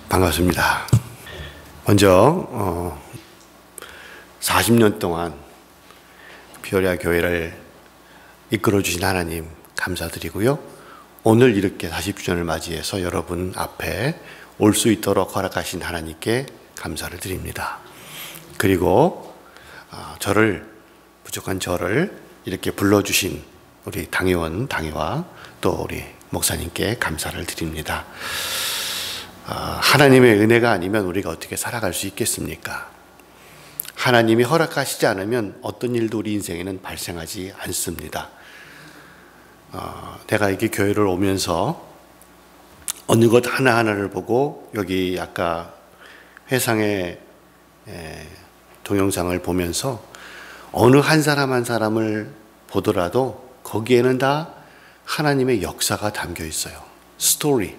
반갑습니다. 먼저 40년 동안 비오리아 교회를 이끌어 주신 하나님 감사드리고요. 오늘 이렇게 40주년을 맞이해서 여러분 앞에 올 수 있도록 허락하신 하나님께 감사를 드립니다. 그리고 부족한 저를 이렇게 불러주신 우리 당회원, 당회와 또 우리 목사님께 감사를 드립니다. 하나님의 은혜가 아니면 우리가 어떻게 살아갈 수 있겠습니까? 하나님이 허락하시지 않으면 어떤 일도 우리 인생에는 발생하지 않습니다. 내가 이렇게 교회를 오면서 어느 것 하나하나를 보고 여기 아까 회상의 동영상을 보면서 어느 한 사람 한 사람을 보더라도 거기에는 다 하나님의 역사가 담겨 있어요. 스토리.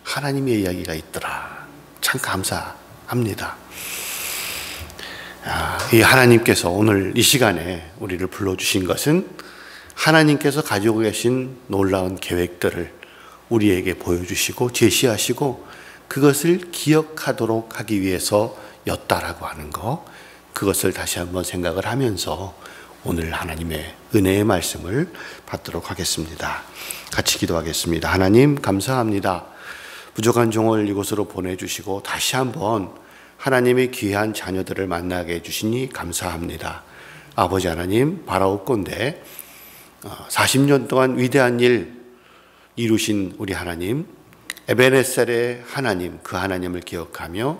하나님의 이야기가 있더라. 참 감사합니다. 이 하나님께서 오늘 이 시간에 우리를 불러주신 것은 하나님께서 가지고 계신 놀라운 계획들을 우리에게 보여주시고 제시하시고 그것을 기억하도록 하기 위해서였다라고 하는 것, 그것을 다시 한번 생각을 하면서 오늘 하나님의 은혜의 말씀을 받도록 하겠습니다. 같이 기도하겠습니다. 하나님 감사합니다. 부족한 종을 이곳으로 보내주시고 다시 한번 하나님의 귀한 자녀들을 만나게 해주시니 감사합니다. 아버지 하나님 바라옵건대 40년 동안 위대한 일 이루신 우리 하나님, 에베네셀의 하나님, 그 하나님을 기억하며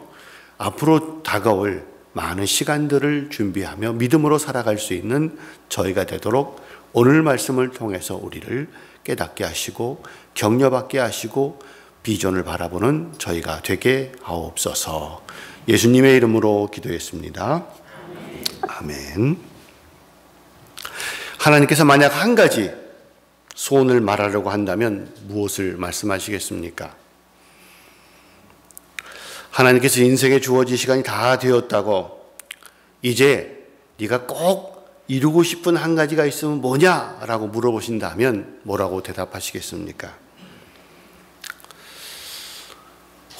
앞으로 다가올 많은 시간들을 준비하며 믿음으로 살아갈 수 있는 저희가 되도록 오늘 말씀을 통해서 우리를 깨닫게 하시고 격려받게 하시고 비전을 바라보는 저희가 되게 하옵소서. 예수님의 이름으로 기도했습니다. 아멘. 하나님께서 만약 한 가지 소원을 말하려고 한다면 무엇을 말씀하시겠습니까? 하나님께서 인생에 주어진 시간이 다 되었다고 이제 네가 꼭 이루고 싶은 한 가지가 있으면 뭐냐라고 물어보신다면 뭐라고 대답하시겠습니까?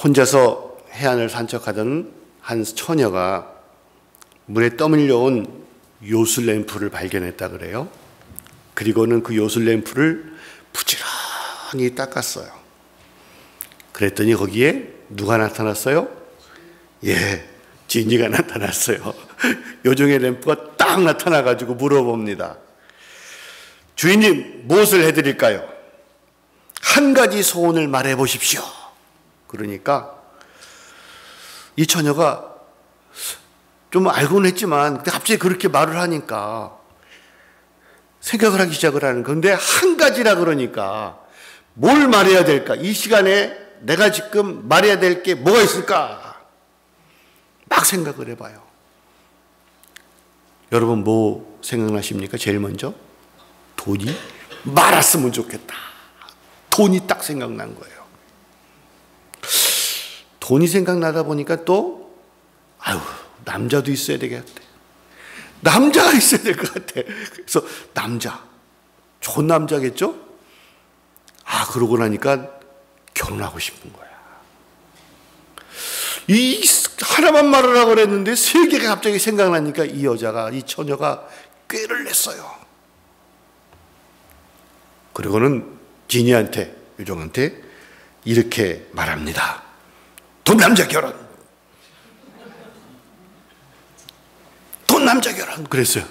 혼자서 해안을 산책하던 한 처녀가 물에 떠밀려온 요술램프를 발견했다 그래요. 그리고는 그 요술램프를 부지런히 닦았어요. 그랬더니 거기에 누가 나타났어요? 지니가 나타났어요. 요정의 램프가 딱 나타나가지고 물어봅니다. 주인님, 무엇을 해드릴까요? 한 가지 소원을 말해 보십시오. 그러니까 이 처녀가 좀 알고는 했지만 갑자기 그렇게 말을 하니까 생각을 하기 시작을 하는 건데 한 가지라 그러니까 뭘 말해야 될까? 이 시간에 내가 지금 말해야 될 게 뭐가 있을까? 막 생각을 해봐요. 여러분 뭐 생각나십니까? 제일 먼저 돈이 많았으면 좋겠다. 돈이 딱 생각난 거예요. 돈이 생각나다 보니까 또 남자도 있어야 되겠대. 남자가 있어야 될 것 같아. 그래서 남자, 좋은 남자겠죠? 그러고 나니까 결혼하고 싶은 거야. 이 하나만 말을 하고 그랬는데 세 개가 갑자기 생각나니까 이 처녀가 꾀를 냈어요. 그리고는 지니한테, 요정한테 이렇게 말합니다. 돈 남자 결혼. 돈 남자 결혼. 그랬어요.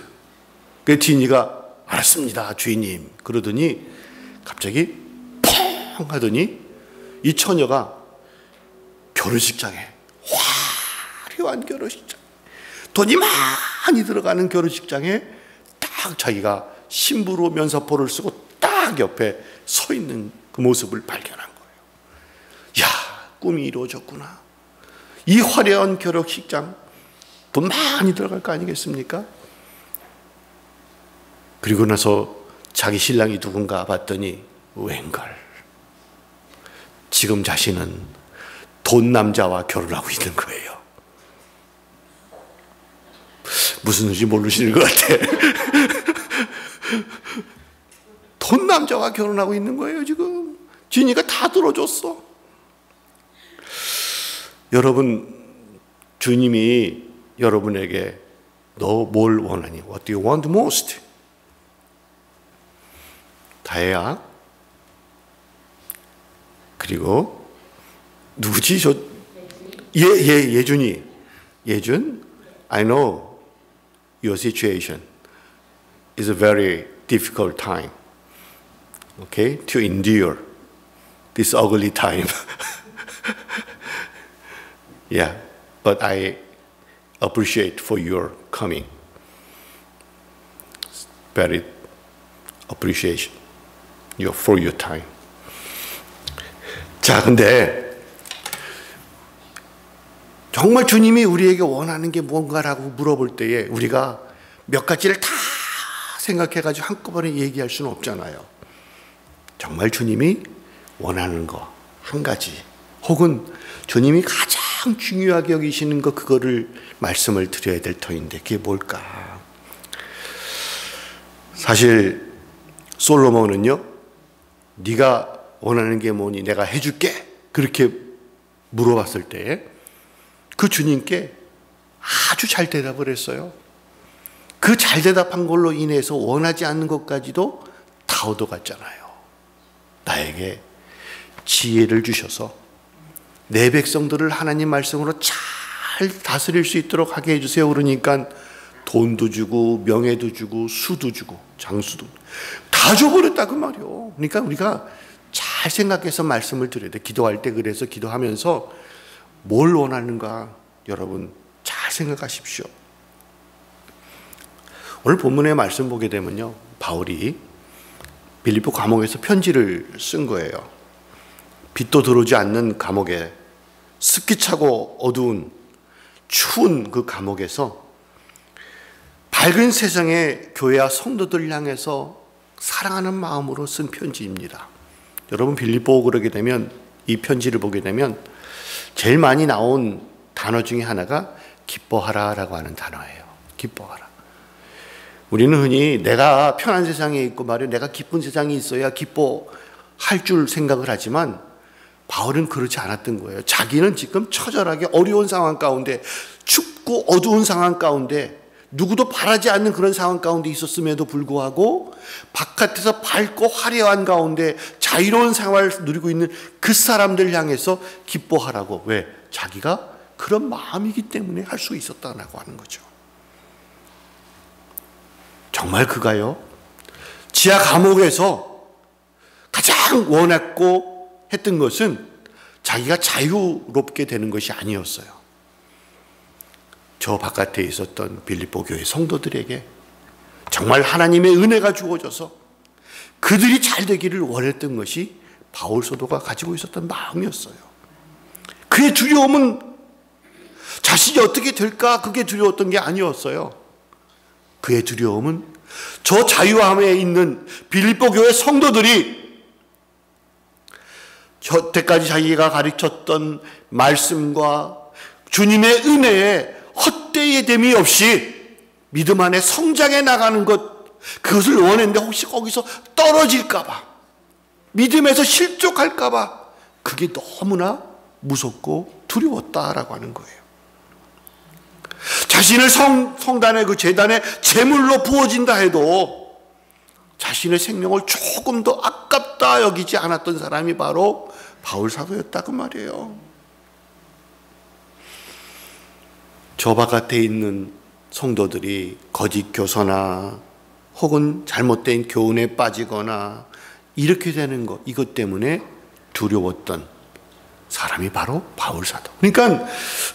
그 지니가 알았습니다, 주인님. 그러더니 갑자기 펑 하더니 이 처녀가 결혼식장에, 화려한 결혼식장, 돈이 많이 들어가는 결혼식장에 딱 자기가 신부로 면사포를 쓰고 딱 옆에 서 있는 그 모습을 발견한 거예요. 꿈이 이루어졌구나. 이 화려한 결혼식장 돈 많이 들어갈 거 아니겠습니까? 그리고 나서 자기 신랑이 누군가 봤더니 웬걸 지금 자신은 돈 남자와 결혼하고 있는 거예요. 무슨 일인지 모르시는 것 같아. 돈 남자와 결혼하고 있는 거예요 지금. 지니가 다 들어줬어. 여러분, 주님이 여러분에게 너 뭘 원하니? What do you want most? 다혜야. 그리고 누구지? 예준이. 예준? I know your situation is a very difficult time. Okay? To endure this ugly time. Yeah, but I appreciate for your coming. Very appreciation for your time. 자, 근데 정말 주님이 우리에게 원하는 게 뭔가라고 물어볼 때에 우리가 몇 가지를 다 생각해가지고 한꺼번에 얘기할 수는 없잖아요. 정말 주님이 원하는 거 한 가지, 혹은 주님이 가장 중요하게 여기시는 거, 그거를 말씀을 드려야 될 터인데 그게 뭘까? 사실 솔로몬은요, 네가 원하는 게 뭐니 내가 해줄게, 그렇게 물어봤을 때 그 주님께 아주 잘 대답을 했어요. 그 잘 대답한 걸로 인해서 원하지 않는 것까지도 다 얻어갔잖아요. 나에게 지혜를 주셔서 내 백성들을 하나님 말씀으로 잘 다스릴 수 있도록 하게 해주세요. 그러니까 돈도 주고 명예도 주고 수도 주고 장수도 다 줘버렸다 그 말이요. 그러니까 우리가 잘 생각해서 말씀을 드려야 돼. 기도할 때 그래서 기도하면서 뭘 원하는가 여러분 잘 생각하십시오. 오늘 본문의 말씀 보게 되면요, 바울이 빌립보 감옥에서 편지를 쓴 거예요. 빛도 들어오지 않는 감옥에, 습기차고 어두운 추운 그 감옥에서 밝은 세상의 교회와 성도들을 향해서 사랑하는 마음으로 쓴 편지입니다. 여러분 빌립보 그러게 되면, 이 편지를 보게 되면 제일 많이 나온 단어 중에 하나가 기뻐하라라고 하는 단어예요. 기뻐하라. 우리는 흔히 내가 편한 세상에 있고 말이야, 내가 기쁜 세상에 있어야 기뻐할 줄 생각을 하지만 바울은 그렇지 않았던 거예요. 자기는 지금 처절하게 어려운 상황 가운데, 춥고 어두운 상황 가운데, 누구도 바라지 않는 그런 상황 가운데 있었음에도 불구하고 바깥에서 밝고 화려한 가운데 자유로운 생활을 누리고 있는 그 사람들 향해서 기뻐하라고. 왜? 자기가 그런 마음이기 때문에 할 수 있었다라고 하는 거죠. 정말 그가요, 지하 감옥에서 가장 원했고 했던 것은 자기가 자유롭게 되는 것이 아니었어요. 저 바깥에 있었던 빌립보 교회 성도들에게 정말 하나님의 은혜가 주어져서 그들이 잘 되기를 원했던 것이 바울 사도가 가지고 있었던 마음이었어요. 그의 두려움은 자신이 어떻게 될까, 그게 두려웠던 게 아니었어요. 그의 두려움은 저 자유함에 있는 빌립보 교회 성도들이 저때까지 자기가 가르쳤던 말씀과 주님의 은혜에 헛되이 됨이 없이 믿음 안에 성장해 나가는 것, 그것을 원했는데 혹시 거기서 떨어질까봐, 믿음에서 실족할까봐 그게 너무나 무섭고 두려웠다라고 하는 거예요. 자신을 성단의 그 제단에 제물로 부어진다 해도 자신의 생명을 조금 더 아깝다 여기지 않았던 사람이 바로 바울 사도였다 그 말이에요. 저 바깥에 있는 성도들이 거짓 교서나 혹은 잘못된 교훈에 빠지거나 이렇게 되는 것, 이것 때문에 두려웠던 사람이 바로 바울 사도. 그러니까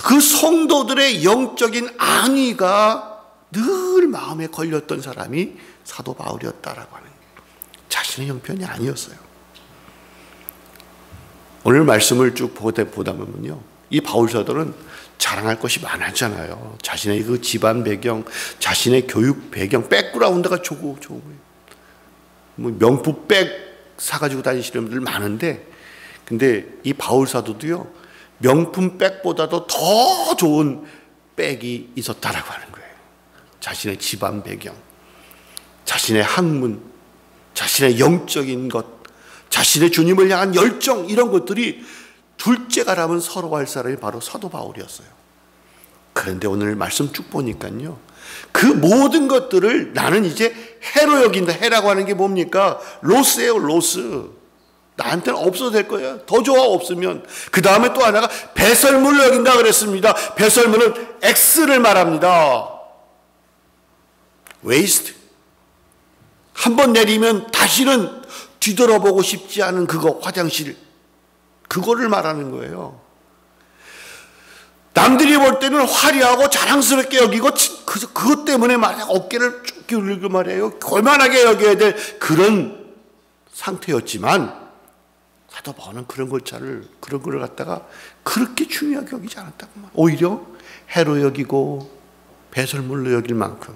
그 성도들의 영적인 안위가 늘 마음에 걸렸던 사람이 사도 바울이었다라고 하는 거예요. 자신의 형편이 아니었어요. 오늘 말씀을 쭉 보다 보면요, 이 바울 사도는 자랑할 것이 많았잖아요. 자신의 그 집안 배경, 자신의 교육 배경, 백그라운드가 좋고 뭐 명품 백 사가지고 다니시는 분들 많은데, 근데 이 바울 사도도요, 명품 백보다도 더 좋은 백이 있었다라고 하는 거예요. 자신의 집안 배경, 자신의 학문, 자신의 영적인 것, 자신의 주님을 향한 열정, 이런 것들이 둘째가라면 서로 할 사람이 바로 사도 바울이었어요. 그런데 오늘 말씀 쭉 보니까요, 그 모든 것들을 나는 이제 해로 여긴다. 해라고 하는 게 뭡니까? 로스예요, 로스. 나한테는 없어도 될 거야. 더 좋아, 없으면. 그 다음에 또 하나가 배설물로 여긴다 그랬습니다. 배설물은 X를 말합니다. 웨이스트. 한번 내리면 다시는 뒤돌아보고 싶지 않은 그거, 화장실. 그거를 말하는 거예요. 남들이 볼 때는 화려하고 자랑스럽게 여기고 그것 때문에 말이야 어깨를 쭉 기울이고 말이에요. 교만하게 여겨야 될 그런 상태였지만 사도 바울은 그런 걸 갖다가 그렇게 중요하게 여기지 않았다고. 오히려 해로 여기고 배설물로 여길 만큼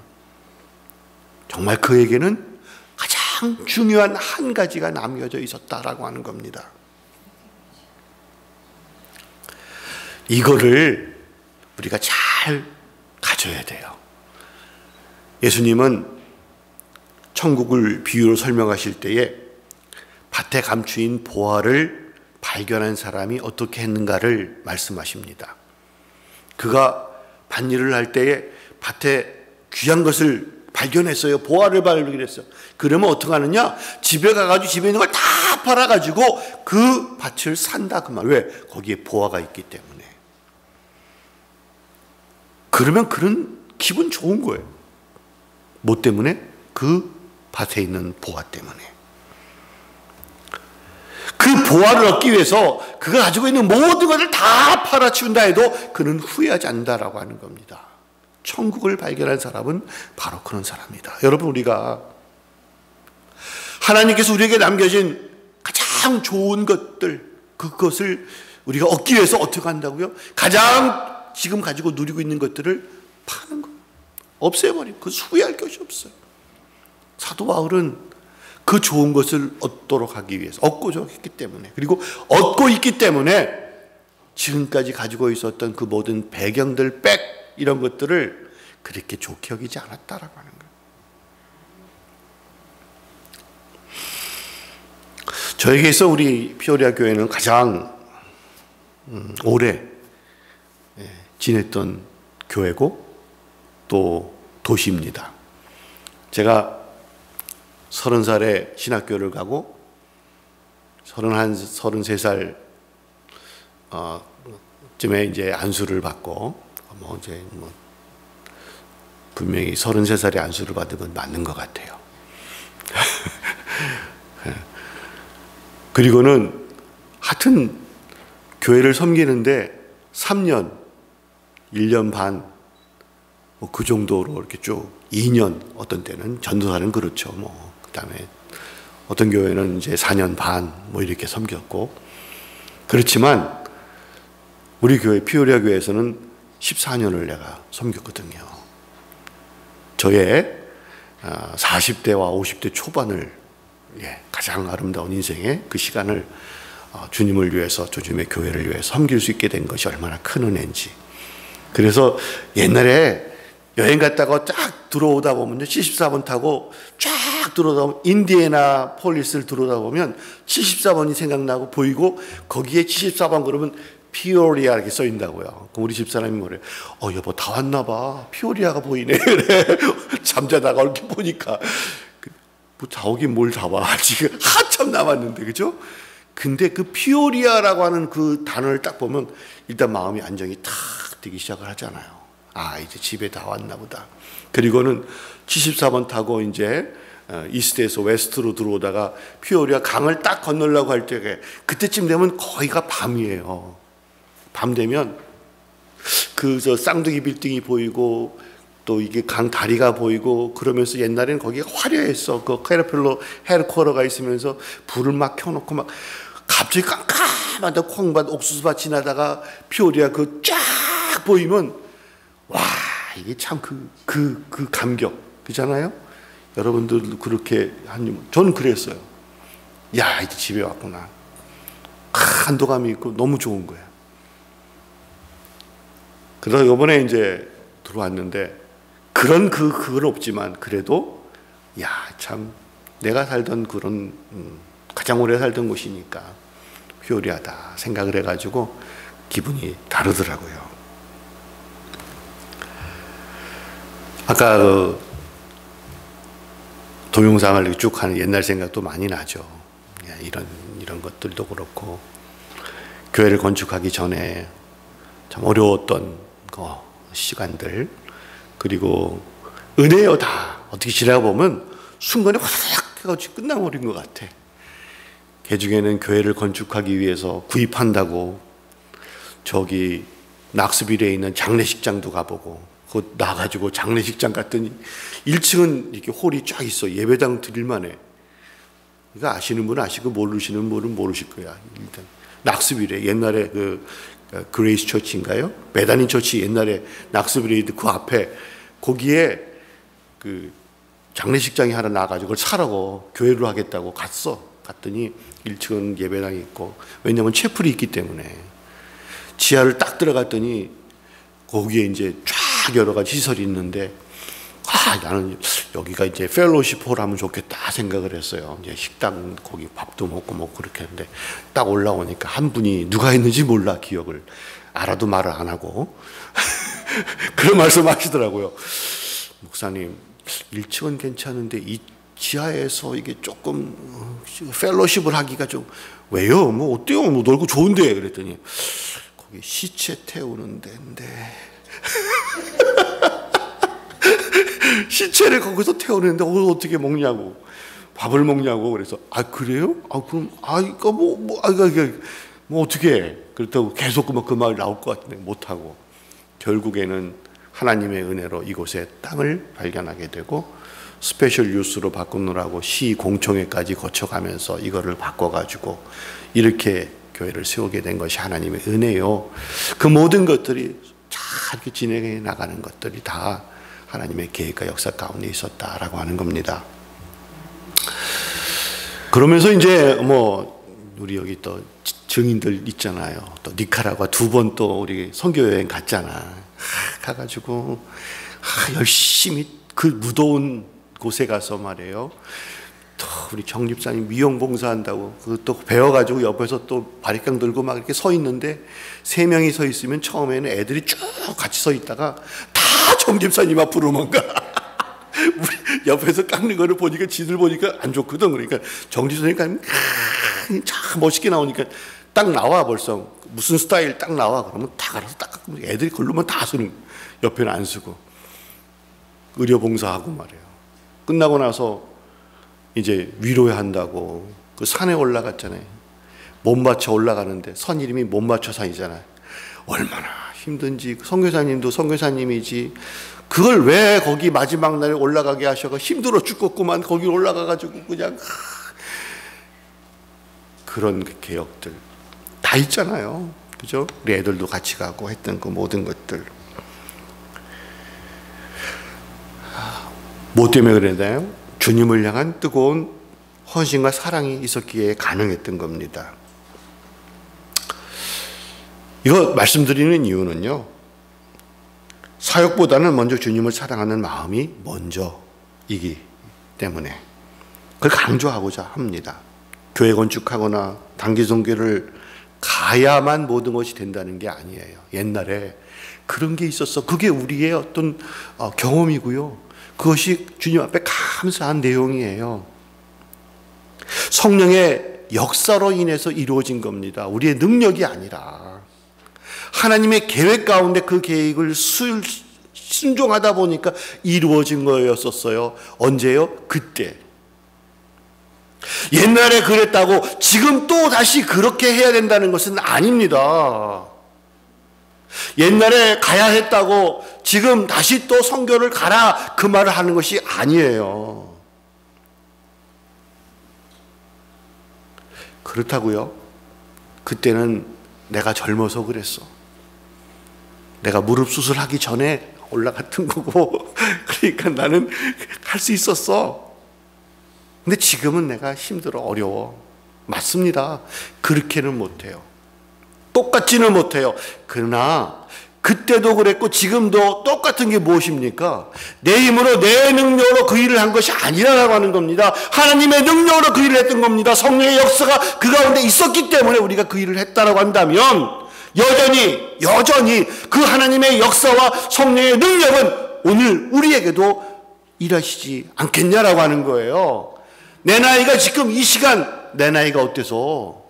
정말 그에게는 가장 중요한 한 가지가 남겨져 있었다라고 하는 겁니다. 이거를 우리가 잘 가져야 돼요. 예수님은 천국을 비유로 설명하실 때에 밭에 감추인 보화를 발견한 사람이 어떻게 했는가를 말씀하십니다. 그가 밭일을 할 때에 밭에 귀한 것을 발견했어요. 보화를 발견했어요. 그러면 어떻게 하느냐? 집에 가가지고 집에 있는 걸 다 팔아가지고 그 밭을 산다 그 말. 왜? 거기에 보화가 있기 때문에. 그러면 그런 기분 좋은 거예요. 뭐 때문에? 그 밭에 있는 보화 때문에. 그 보화를 얻기 위해서 그가 가지고 있는 모든 것을 다 팔아치운다 해도 그는 후회하지 않는다라고 하는 겁니다. 천국을 발견한 사람은 바로 그런 사람이다. 여러분, 우리가 하나님께서 우리에게 남겨진 가장 좋은 것들, 그것을 우리가 얻기 위해서 어떻게 한다고요? 가장 지금 가지고 누리고 있는 것들을 파는 거예요. 없애버리고. 그 후회할 것이 없어요. 사도 바울은 그 좋은 것을 얻도록 하기 위해서 얻고자 했기 때문에, 그리고 얻고 있기 때문에 지금까지 가지고 있었던 그 모든 배경들, 백 이런 것들을 그렇게 좋게 여기지 않았다라고 하는 거예요. 저에게서 우리 피오리아 교회는 가장 오래 지냈던 교회고 또 도시입니다. 제가 30살에 신학교를 가고 33살 쯤에 이제 안수를 받고 분명히 33살에 안수를 받은 건 맞는 것 같아요. 그리고는 하여튼 교회를 섬기는데 3년, 1년 반, 그 정도로 이렇게 쭉 2년, 어떤 때는 전도사는 그렇죠. 그 다음에 어떤 교회는 이제 4년 반 이렇게 섬겼고, 그렇지만 우리 교회 피오리아 교회에서는 14년을 내가 섬겼거든요. 저의 40대와 50대 초반을 가장 아름다운 인생의 그 시간을 주님을 위해서, 주님의 교회를 위해서 섬길 수 있게 된 것이 얼마나 큰 은혜인지. 그래서 옛날에 여행 갔다가 쫙 들어오다 보면요, 74번 타고 쫙 들어오다 보면 인디애나 폴리스를 들어오다 보면 74번이 생각나고 보이고, 거기에 74번 그러면 피오리아 이렇게 써 있다고요. 그럼 우리 집사람이 뭐래요? 여보, 다 왔나 봐. 피오리아가 보이네. 그래. 잠자다가 이렇게 보니까. 뭐 다 오긴 뭘 다 봐. 지금 한참 남았는데, 그죠? 근데 그 피오리아라고 하는 그 단어를 딱 보면 일단 마음이 안정이 탁 되기 시작을 하잖아요. 이제 집에 다 왔나 보다. 그리고는 74번 타고 이제 이스트에서 웨스트로 들어오다가 피오리아 강을 딱 건너려고 할 때, 그때쯤 되면 거기가 밤이에요. 밤 되면 저 쌍둥이 빌딩이 보이고 또 이게 강 다리가 보이고, 그러면서 옛날에는 거기가 화려했어. 그 캐러필러 헤드쿼터가 있으면서 불을 막 켜놓고 막 갑자기 깜깜하다 콩밭 옥수수밭 지나다가 피오리아 그 쫙 보이면, 와, 이게 참 그 감격, 그잖아요? 여러분들도 그렇게 저는 그랬어요. 야, 이제 집에 왔구나. 안도감이 있고 너무 좋은 거예요. 그래서 이번에 이제 들어왔는데 그건 없지만 그래도 참 내가 살던 그런 가장 오래 살던 곳이니까 효리하다 생각을 해가지고 기분이 다르더라고요. 아까 그 동영상을 쭉 하는 옛날 생각도 많이 나죠. 이런 것들도 그렇고, 교회를 건축하기 전에 참 어려웠던 시간들, 그리고 은혜요 다 어떻게 지나가 보면 순간에 확 해가지고 끝나버린 것 같아. 개중에는 교회를 건축하기 위해서 구입한다고 저기 낙스빌에 있는 장례식장도 가보고, 그 나가지고 장례식장 갔더니 1층은 이렇게 홀이 쫙 있어. 예배당 드릴만해. 이거 아시는 분은 아시고 모르시는 분은 모르실 거야. 일단 낙스빌에 옛날에 그 그레이스 처치인가요? 메다닌 처치 옛날에 낙스빌에 그 앞에 거기에 그 장례식장이 하나 나가지고 그걸 사라고 교회로 하겠다고 갔더니 1층은 예배당이 있고, 왜냐하면 채플이 있기 때문에. 지하를 딱 들어갔더니 거기에 이제 쫙 여러 가지 시설이 있는데, 나는 여기가 이제 펠로우십 홀 하면 좋겠다 생각을 했어요. 이제 식당 거기 밥도 먹고 그렇게 했는데, 딱 올라오니까 한 분이 누가 했는지 몰라, 기억을 알아도 말을 안 하고 그런 말씀 하시더라고요. 목사님, 1층은 괜찮은데 이 지하에서 이게 조금 펠로우십을 하기가 좀, 왜요? 뭐 어때요? 뭐 넓고 좋은데. 그랬더니 거기 시체 태우는 데인데 시체를 거기서 태우는데 어떻게 먹냐고, 밥을 먹냐고. 그래서 그래요? 그럼 이거 뭐 어떻게 해? 그렇다고 계속 그 말 나올 것 같은데 못하고, 결국에는 하나님의 은혜로 이곳에 땅을 발견하게 되고, 스페셜 유스로 바꾸느라고 시 공청회까지 거쳐가면서 이거를 바꿔가지고 이렇게 교회를 세우게 된 것이 하나님의 은혜요. 그 모든 것들이 잘 이렇게 진행해 나가는 것들이 다 하나님의 계획과 역사 가운데 있었다라고 하는 겁니다. 그러면서 이제 뭐 우리 여기 또 증인들 있잖아요. 또 니카라과 2번 또 우리 선교 여행 갔잖아. 가가지고 열심히 그 무더운 곳에 가서 말이에요. 또 우리 정 집사님 미용 봉사한다고 또 배워가지고 옆에서 또 바리깡 들고 막 이렇게 서 있는데, 3명이 서 있으면 처음에는 애들이 쭉 같이 서 있다가 다 정 집사님 앞으로만 가. 우리 옆에서 깎는 거를 보니까 지들 보니까 안 좋거든. 그러니까 정 집사님 가면 참 멋있게 나오니까 딱 나와. 벌써 무슨 스타일 딱 나와. 그러면 다 알아서 딱 깎고, 애들이 걸르면 다 쓰는, 옆에는 안 쓰고 의료 봉사하고 말이에요. 끝나고 나서 이제 위로한다고 그 산에 올라갔잖아요. 못 맞춰 올라가는데, 선 이름이 못 맞춰 산이잖아요. 얼마나 힘든지. 선교사님도 선교사님이지 그걸 왜 거기 마지막 날에 올라가게 하셔가 힘들어 죽겠구만. 거기 올라가가지고 그냥 그런 개혁들 다 있잖아요. 그죠? 우리 애들도 같이 가고 했던 그 모든 것들. 뭐 때문에 그랬나요? 주님을 향한 뜨거운 헌신과 사랑이 있었기에 가능했던 겁니다. 이거 말씀드리는 이유는요, 사역보다는 먼저 주님을 사랑하는 마음이 먼저이기 때문에 그걸 강조하고자 합니다. 교회 건축하거나 단기 선교를 가야만 모든 것이 된다는 게 아니에요. 옛날에 그런 게 있었어. 그게 우리의 어떤 경험이고요. 그것이 주님 앞에 감사한 내용이에요. 성령의 역사로 인해서 이루어진 겁니다. 우리의 능력이 아니라 하나님의 계획 가운데 그 계획을 순종하다 보니까 이루어진 거였었어요. 언제요? 그때. 옛날에 그랬다고 지금 또 다시 그렇게 해야 된다는 것은 아닙니다. 옛날에 가야 했다고 지금 다시 또 선교를 가라 그 말을 하는 것이 아니에요. 그렇다고요? 그때는 내가 젊어서 그랬어. 내가 무릎 수술하기 전에 올라갔던 거고 그러니까 나는 할 수 있었어. 근데 지금은 내가 힘들어, 어려워. 맞습니다. 그렇게는 못해요. 똑같지는 못해요. 그러나 그때도 그랬고 지금도 똑같은 게 무엇입니까? 내 힘으로 내 능력으로 그 일을 한 것이 아니라고 하는 겁니다. 하나님의 능력으로 그 일을 했던 겁니다. 성령의 역사가 그 가운데 있었기 때문에 우리가 그 일을 했다라고 한다면 여전히 그 하나님의 역사와 성령의 능력은 오늘 우리에게도 일하시지 않겠냐라고 하는 거예요. 내 나이가 지금 이 시간 내 나이가 어때서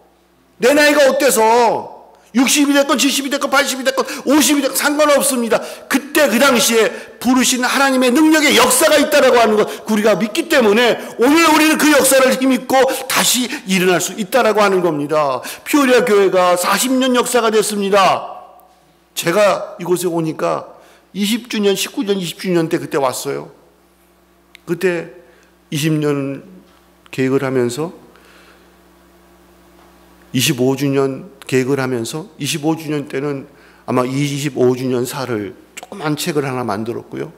60이 됐건 70이 됐건 80이 됐건 50이 됐건 상관없습니다. 그때 그 당시에 부르신 하나님의 능력의 역사가 있다라고 하는 것 우리가 믿기 때문에 오늘 우리는 그 역사를 힘입고 다시 일어날 수 있다라고 하는 겁니다. 피오리아 교회가 40년 역사가 됐습니다. 제가 이곳에 오니까 20주년, 19년, 20주년 때 그때 왔어요. 그때 20년 계획을 하면서 25주년 계획을 하면서 25주년 때는 아마 25주년 사를 조그만 책을 하나 만들었고요.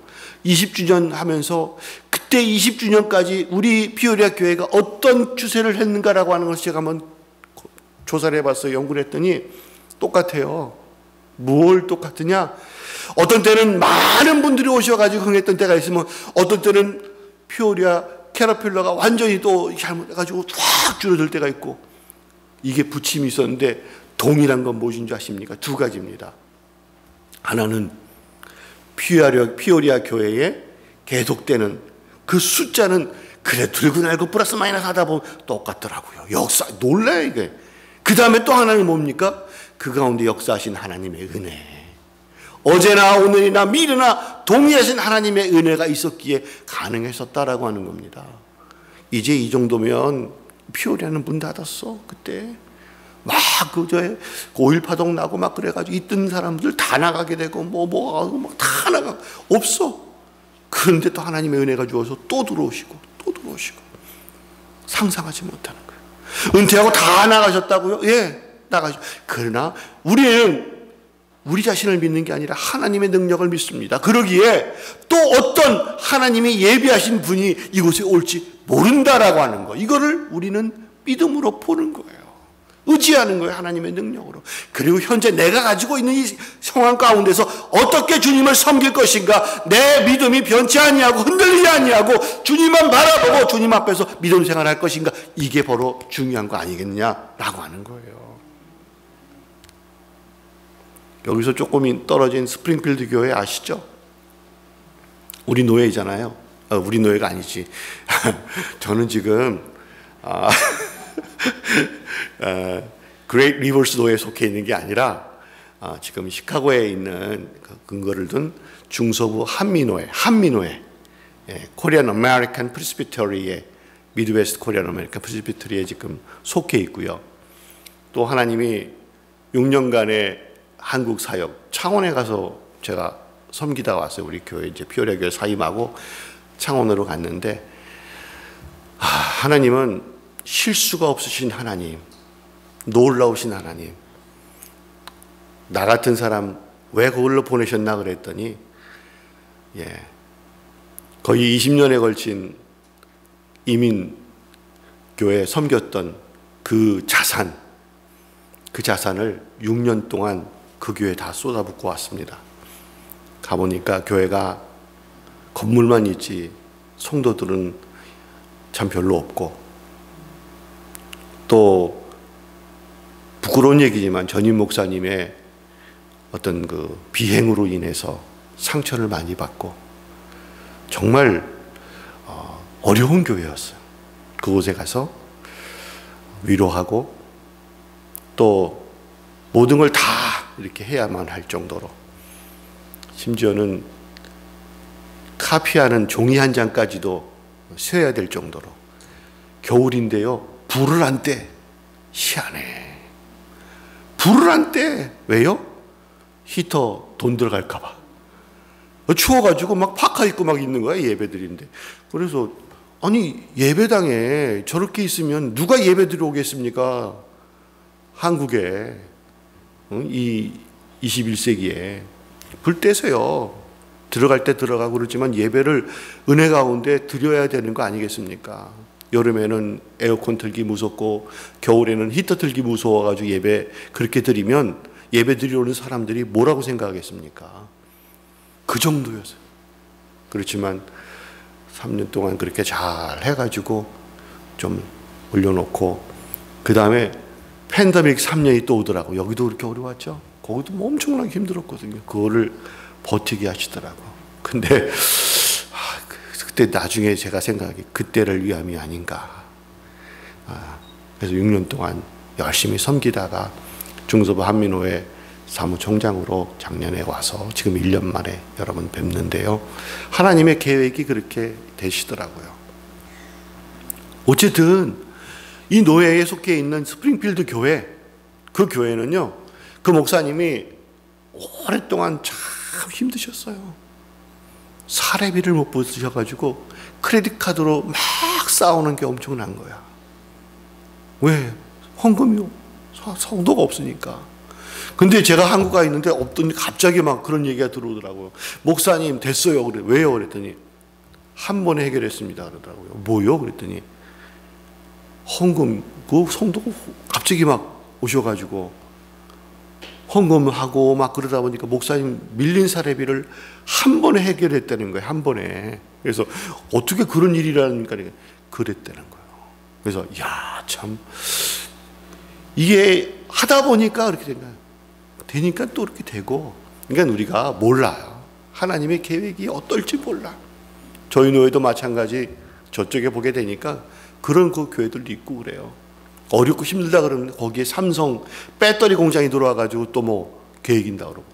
20주년 하면서 그때 20주년까지 우리 피오리아 교회가 어떤 추세를 했는가라고 하는 것을 제가 한번 조사를 해봤어요. 연구를 했더니 똑같아요. 뭘 똑같으냐? 어떤 때는 많은 분들이 오셔가지고 흥했던 때가 있으면 어떤 때는 피오리아 캐러필러가 완전히 또 잘못해가지고 확 줄어들 때가 있고 이게 부침이 있었는데 동일한 건 무엇인 줄 아십니까? 두 가지입니다. 하나는 피오리아 교회에 계속되는 그 숫자는 그래 들고 날고 플러스 마이너스 하다 보면 똑같더라고요. 역사 놀라요 이게. 그 다음에 또 하나는 뭡니까? 그 가운데 역사하신 하나님의 은혜. 어제나 오늘이나 미래나 동일하신 하나님의 은혜가 있었기에 가능했었다라고 하는 겁니다. 이제 이 정도면 피오리아는 문 닫았어. 그때 막 그저 5.18 파동 나고 막 그래가지고 있던 사람들 다 나가게 되고 뭐하고 막 다 나가 없어. 그런데 또 하나님의 은혜가 주어서 또 들어오시고 상상하지 못하는 거예요. 은퇴하고 다 나가셨다고요? 예, 나가시고. 그러나 우리는 우리 자신을 믿는 게 아니라 하나님의 능력을 믿습니다. 그러기에 또 어떤 하나님이 예비하신 분이 이곳에 올지 모른다라고 하는 거. 이거를 우리는 믿음으로 보는 거예요. 의지하는 거예요. 하나님의 능력으로. 그리고 현재 내가 가지고 있는 이 상황 가운데서 어떻게 주님을 섬길 것인가. 내 믿음이 변치 아니하고 흔들리지 아니하고 주님만 바라보고 주님 앞에서 믿음 생활할 것인가. 이게 바로 중요한 거 아니겠느냐라고 하는 거예요. 여기서 조금 떨어진 스프링필드 교회 아시죠? 우리 노예잖아요. 우리 노예가 아니지. 저는 지금 그레이트 리버스 노예에 속해 있는 게 아니라 지금 시카고에 있는 근거를 둔 중서부 한미노예 코리안 아메리칸 프레스비터리에 미드웨스트 코리안 아메리칸 프레스비터리에 지금 속해 있고요. 또 하나님이 6년간의 한국 사역 창원에 가서 제가 섬기다 왔어요. 우리 교회 이제 피오리아 교회 사임하고 창원으로 갔는데 하나님은 실수가 없으신 하나님, 놀라우신 하나님. 나 같은 사람 왜 그걸로 보내셨나 그랬더니 거의 20년에 걸친 이민 교회 섬겼던 그 자산을 6년 동안 그 교회에 다 쏟아붓고 왔습니다. 가보니까 교회가 건물만 있지 성도들은 참 별로 없고, 또 부끄러운 얘기지만 전임 목사님의 어떤 그 비행으로 인해서 상처를 많이 받고 정말 어려운 교회였어요. 그곳에 가서 위로하고 또 모든 걸 다 이렇게 해야만 할 정도로, 심지어는 카피하는 종이 한 장까지도 세야 될 정도로, 겨울인데요 불을 안 떼. 희한해. 불을 안 떼. 왜요? 히터 돈 들어갈까 봐. 추워가지고 막 파카 입고 막 있는 거야, 예배드리는데. 그래서 아니 예배당에 저렇게 있으면 누가 예배 들어오겠습니까? 한국에 이 21세기에 불 떼세요. 들어갈 때 들어가고 그러지만 예배를 은혜 가운데 드려야 되는 거 아니겠습니까? 여름에는 에어컨 틀기 무섭고 겨울에는 히터 틀기 무서워가지고 예배 그렇게 드리면 예배 드리러 오는 사람들이 뭐라고 생각하겠습니까? 그 정도였어요. 그렇지만 3년 동안 그렇게 잘 해가지고 좀 올려놓고, 그 다음에 팬데믹 3년이 또 오더라고. 여기도 그렇게 어려웠죠. 거기도 뭐 엄청나게 힘들었거든요. 그거를 버티게 하시더라고. 근데 그때 나중에 제가 생각하기 그때를 위함이 아닌가. 그래서 6년 동안 열심히 섬기다가 중서부 한민호회 사무총장으로 작년에 와서 지금 1년 만에 여러분 뵙는데요. 하나님의 계획이 그렇게 되시더라고요. 어쨌든 이 노예에 속해 있는 스프링필드 교회, 그 교회는요, 그 목사님이 오랫동안 참 힘드셨어요. 사례비를 못 받으셔가지고 크레딧 카드로 막 싸우는 게 엄청난 거야. 왜? 헌금이요. 성도가 없으니까. 근데 제가 한국 가 있는데 없더니 갑자기 막 그런 얘기가 들어오더라고요. 목사님 됐어요. 그래. 왜요? 그랬더니 한 번에 해결했습니다. 그러더라고요. 뭐요? 그랬더니 헌금, 그 성도가 갑자기 막 오셔가지고 헌금하고 막 그러다 보니까 목사님 밀린 사례비를 한 번에 해결했다는 거예요. 한 번에. 그래서 어떻게 그런 일이라니까 그랬다는 거예요. 그래서 야, 참 이게 하다 보니까 그렇게 된 거예요. 되니까 또 그렇게 되고. 그러니까 우리가 몰라요. 하나님의 계획이 어떨지 몰라. 저희 노예도 마찬가지. 저쪽에 보게 되니까 그런 그 교회들도 있고 그래요. 어렵고 힘들다 그러는데 거기에 삼성 배터리 공장이 들어와가지고 또 뭐 계획인다 그러고.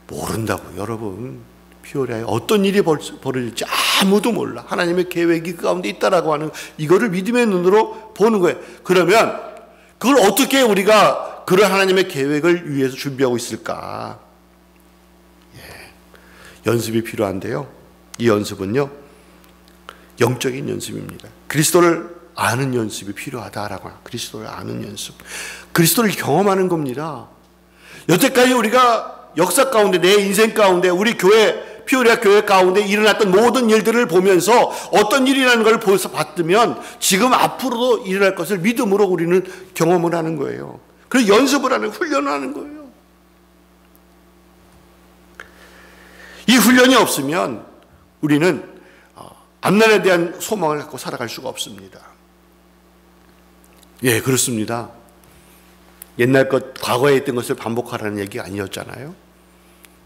모른다고. 여러분, 피오리아에 어떤 일이 벌어질지 아무도 몰라. 하나님의 계획이 그 가운데 있다라고 하는 이거를 믿음의 눈으로 보는 거예요. 그러면 그걸 어떻게 우리가 그런 하나님의 계획을 위해서 준비하고 있을까? 연습이 필요한데요. 이 연습은요, 영적인 연습입니다. 그리스도를 아는 연습이 필요하다라고. 그리스도를 아는 연습. 그리스도를 경험하는 겁니다. 여태까지 우리가 역사 가운데, 내 인생 가운데, 우리 교회, 피오리아 교회 가운데 일어났던 모든 일들을 보면서 어떤 일이라는 걸 봤으면 지금 앞으로도 일어날 것을 믿음으로 우리는 경험을 하는 거예요. 그래서 연습을 하는, 훈련을 하는 거예요. 이 훈련이 없으면 우리는 앞날에 대한 소망을 갖고 살아갈 수가 없습니다. 예, 그렇습니다. 옛날 것, 과거에 있던 것을 반복하라는 얘기가 아니었잖아요.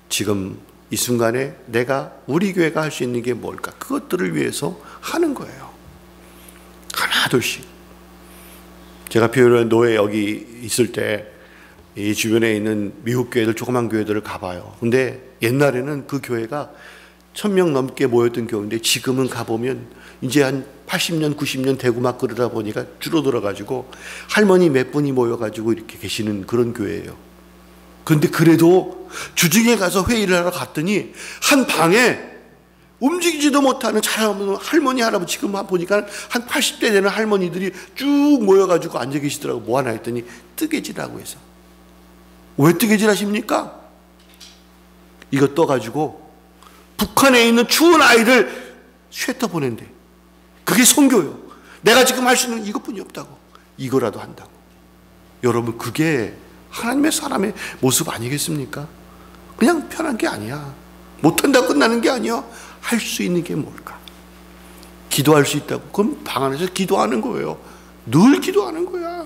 지금 이 순간에 내가, 우리 교회가 할 수 있는 게 뭘까? 그것들을 위해서 하는 거예요. 하나 둘씩. 제가 피오리아 노예 여기 있을 때 이 주변에 있는 미국 교회들, 조그만 교회들을 가봐요. 근데 옛날에는 그 교회가 1000명 넘게 모였던 교회인데 지금은 가보면 이제 한 80년, 90년 되고 막 그러다 보니까 줄어들어가지고 할머니 몇 분이 모여가지고 이렇게 계시는 그런 교회예요. 그런데 그래도 주중에 가서 회의를 하러 갔더니 한 방에 움직이지도 못하는 잘하는 할머니, 할아버지, 지금 보니까 한 80대 되는 할머니들이 쭉 모여가지고 앉아 계시더라고. 뭐 하나 했더니 뜨개질하고 해서. 왜 뜨개질 하십니까? 이거 떠가지고 북한에 있는 추운 아이들 쉐터 보낸대. 그게 선교요. 내가 지금 할 수 있는 이것뿐이 없다고. 이거라도 한다고. 여러분, 그게 하나님의 사람의 모습 아니겠습니까? 그냥 편한 게 아니야. 못한다고 끝나는 게 아니야. 할 수 있는 게 뭘까? 기도할 수 있다고. 그럼 방 안에서 기도하는 거예요. 늘 기도하는 거야.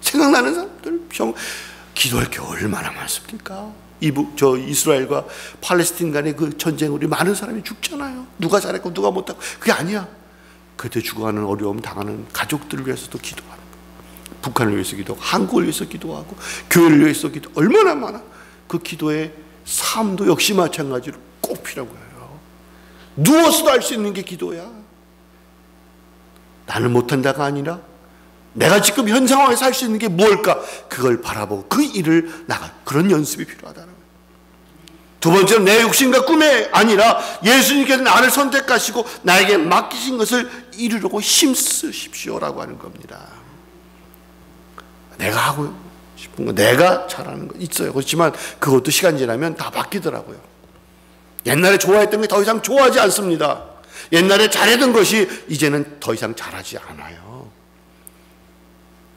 생각나는 사람들, 기도할 게 얼마나 많습니까? 이스라엘과 팔레스틴 간의 그 전쟁, 우리 많은 사람이 죽잖아요. 누가 잘했고 누가 못하고. 그게 아니야. 그때 죽어가는 어려움 당하는 가족들을 위해서도 기도하는 거예요. 북한을 위해서 기도하고, 한국을 위해서 기도하고, 교회를 위해서 기도. 얼마나 많아. 그 기도의 삶도 역시 마찬가지로 꼭 필요한 거예요. 누워서도 할 수 있는 게 기도야. 나는 못한다가 아니라 내가 지금 현 상황에서 할 수 있는 게 뭘까? 그걸 바라보고 그 일을 나갈, 그런 연습이 필요하다는 거예요. 두 번째는 내 욕심과 꿈이 아니라 예수님께서 나를 선택하시고 나에게 맡기신 것을 이루려고 힘쓰십시오라고 하는 겁니다. 내가 하고 싶은 거, 내가 잘하는 거 있어요. 그렇지만 그것도 시간 지나면 다 바뀌더라고요. 옛날에 좋아했던 게 더 이상 좋아하지 않습니다. 옛날에 잘했던 것이 이제는 더 이상 잘하지 않아요.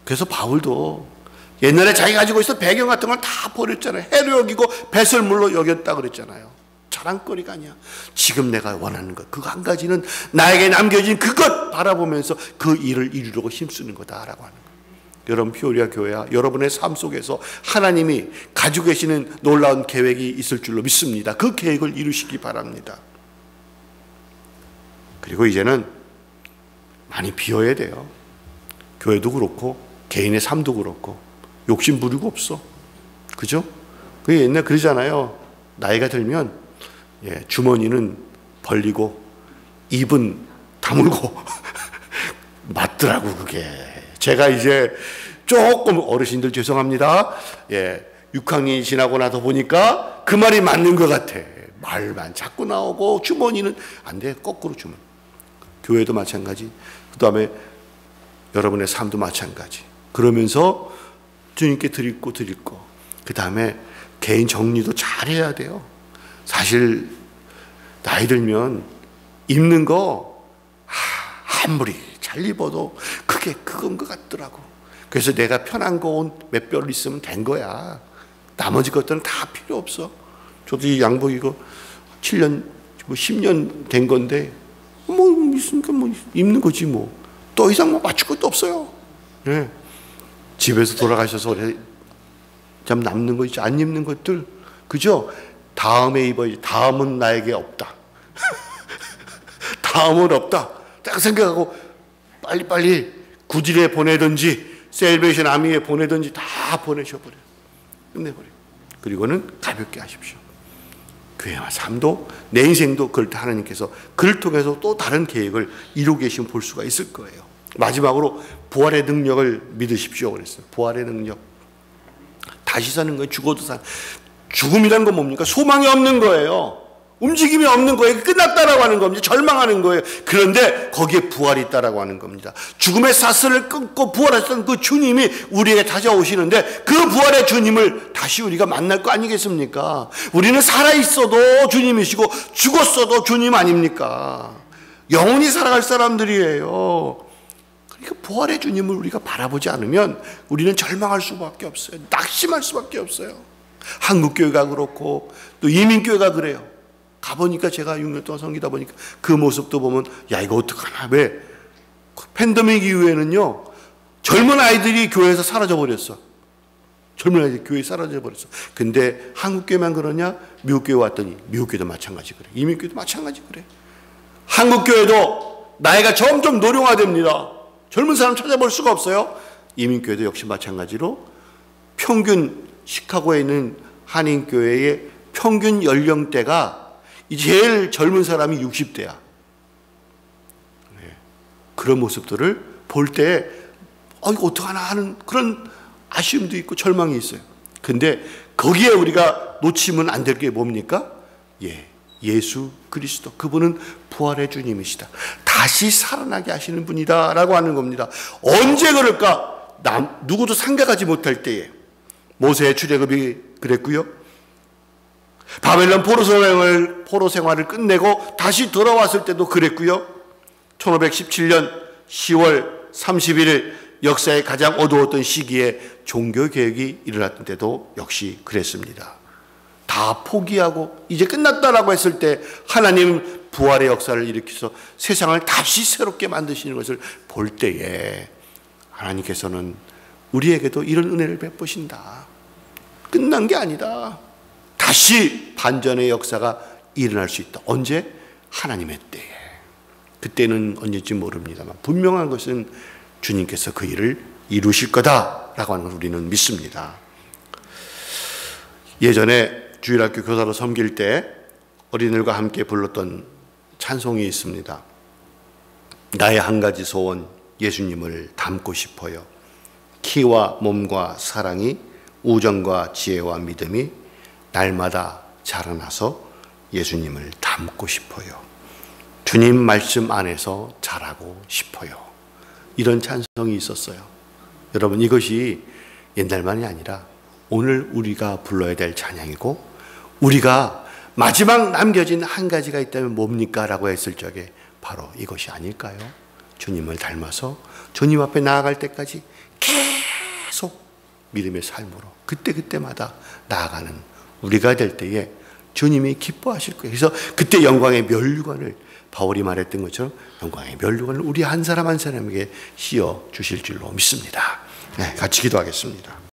그래서 바울도 옛날에 자기가 가지고 있었던 배경 같은 걸 다 버렸잖아요. 해로 여기고 배설물로 여겼다 그랬잖아요. 자랑거리가 아니야. 지금 내가 원하는 것, 그거 한 가지는 나에게 남겨진 그것 바라보면서 그 일을 이루려고 힘쓰는 거다라고 하는 거예요. 여러분, 피오리아 교회야, 여러분의 삶 속에서 하나님이 가지고 계시는 놀라운 계획이 있을 줄로 믿습니다. 그 계획을 이루시기 바랍니다. 그리고 이제는 많이 비워야 돼요. 교회도 그렇고 개인의 삶도 그렇고 욕심 부리고 없어. 그죠? 그 옛날 그러잖아요. 나이가 들면 주머니는 벌리고 입은 다물고 맞더라고 그게. 제가 이제 조금 어르신들 죄송합니다. 6학년이 지나고 나서 보니까 그 말이 맞는 것 같아. 말만 자꾸 나오고 주머니는 안 돼. 거꾸로 주머니. 교회도 마찬가지. 그 다음에 여러분의 삶도 마찬가지. 그러면서 주님께 드릴 거. 그 다음에 개인 정리도 잘해야 돼요. 사실 나이 들면 입는 거 아무리 잘 입어도 그게 그건 것 같더라고. 그래서 내가 편한 거 옷 몇 벌 있으면 된 거야. 나머지 것들은 다 필요 없어. 저도 이 양복 이거 7년, 10년 된 건데 뭐 있으니까 뭐 입는 거지 뭐. 더 이상 뭐 맞출 것도 없어요. 집에서 돌아가셔서 참 남는 거 있지, 안 입는 것들, 그죠? 다음에 입어야지. 다음은 나에게 없다. 다음은 없다. 딱 생각하고 빨리빨리 구질에 보내든지 셀베이션 아미에 보내든지 다 보내셔버려요. 끝내버려요. 그리고는 가볍게 하십시오. 교회와 삶도 내 인생도 그럴 때 하나님께서 그를 통해서 또 다른 계획을 이루고 계시면 볼 수가 있을 거예요. 마지막으로 부활의 능력을 믿으십시오 그랬어요. 부활의 능력. 다시 사는 거예요. 죽어도 사는. 죽음이란 건 뭡니까? 소망이 없는 거예요. 움직임이 없는 거예요. 끝났다라고 하는 겁니다. 절망하는 거예요. 그런데 거기에 부활이 있다라고 하는 겁니다. 죽음의 사슬을 끊고 부활했던 그 주님이 우리에게 찾아오시는데 그 부활의 주님을 다시 우리가 만날 거 아니겠습니까? 우리는 살아있어도 주님이시고 죽었어도 주님 아닙니까? 영원히 살아갈 사람들이에요. 그러니까 부활의 주님을 우리가 바라보지 않으면 우리는 절망할 수밖에 없어요. 낙심할 수밖에 없어요. 한국교회가 그렇고 또 이민교회가 그래요. 가보니까 제가 6년 동안 섬기다 보니까 그 모습도 보면 야 이거 어떡하나. 왜? 팬데믹 이후에는요 젊은 아이들이 교회에서 사라져 버렸어. 젊은 아이들이 교회에 사라져 버렸어. 근데 한국교회만 그러냐? 미국교회 왔더니 미국교회도 마찬가지 그래. 이민교회도 마찬가지 그래. 한국교회도 나이가 점점 노령화됩니다. 젊은 사람 찾아볼 수가 없어요. 이민교회도 역시 마찬가지로 평균 시카고에 있는 한인교회의 평균 연령대가 제일 젊은 사람이 60대야. 그런 모습들을 볼 때 이거 어떡하나 하는 그런 아쉬움도 있고 절망이 있어요. 근데 거기에 우리가 놓치면 안 될 게 뭡니까? 예수 그리스도. 그분은 부활의 주님이시다. 다시 살아나게 하시는 분이다 라고 하는 겁니다. 언제 그럴까? 누구도 생각하지 못할 때에. 모세의 출애굽이 그랬고요. 바벨론 포로 생활을 끝내고 다시 돌아왔을 때도 그랬고요. 1517년 10월 31일 역사의 가장 어두웠던 시기에 종교개혁이 일어났던 때도 역시 그랬습니다. 다 포기하고 이제 끝났다라고 했을 때 하나님 부활의 역사를 일으켜서 세상을 다시 새롭게 만드시는 것을 볼 때에 하나님께서는 우리에게도 이런 은혜를 베푸신다. 끝난 게 아니다. 다시 반전의 역사가 일어날 수 있다. 언제? 하나님의 때에. 그때는 언제인지 모릅니다만 분명한 것은 주님께서 그 일을 이루실 거다라고 하는 걸 우리는 믿습니다. 예전에 주일학교 교사로 섬길 때 어린이들과 함께 불렀던 찬송이 있습니다. 나의 한 가지 소원, 예수님을 닮고 싶어요. 키와 몸과 사랑이, 우정과 지혜와 믿음이 날마다 자라나서 예수님을 닮고 싶어요. 주님 말씀 안에서 자라고 싶어요. 이런 찬송이 있었어요. 여러분, 이것이 옛날만이 아니라 오늘 우리가 불러야 될 찬양이고, 우리가 마지막 남겨진 한 가지가 있다면 뭡니까? 라고 했을 적에 바로 이것이 아닐까요? 주님을 닮아서 주님 앞에 나아갈 때까지 계속 믿음의 삶으로 그때그때마다 나아가는 우리가 될 때에 주님이 기뻐하실 거예요. 그래서 그때 영광의 면류관을 바울이 말했던 것처럼 영광의 면류관을 우리 한 사람 한 사람에게 씌워 주실 줄로 믿습니다. 네, 같이 기도하겠습니다.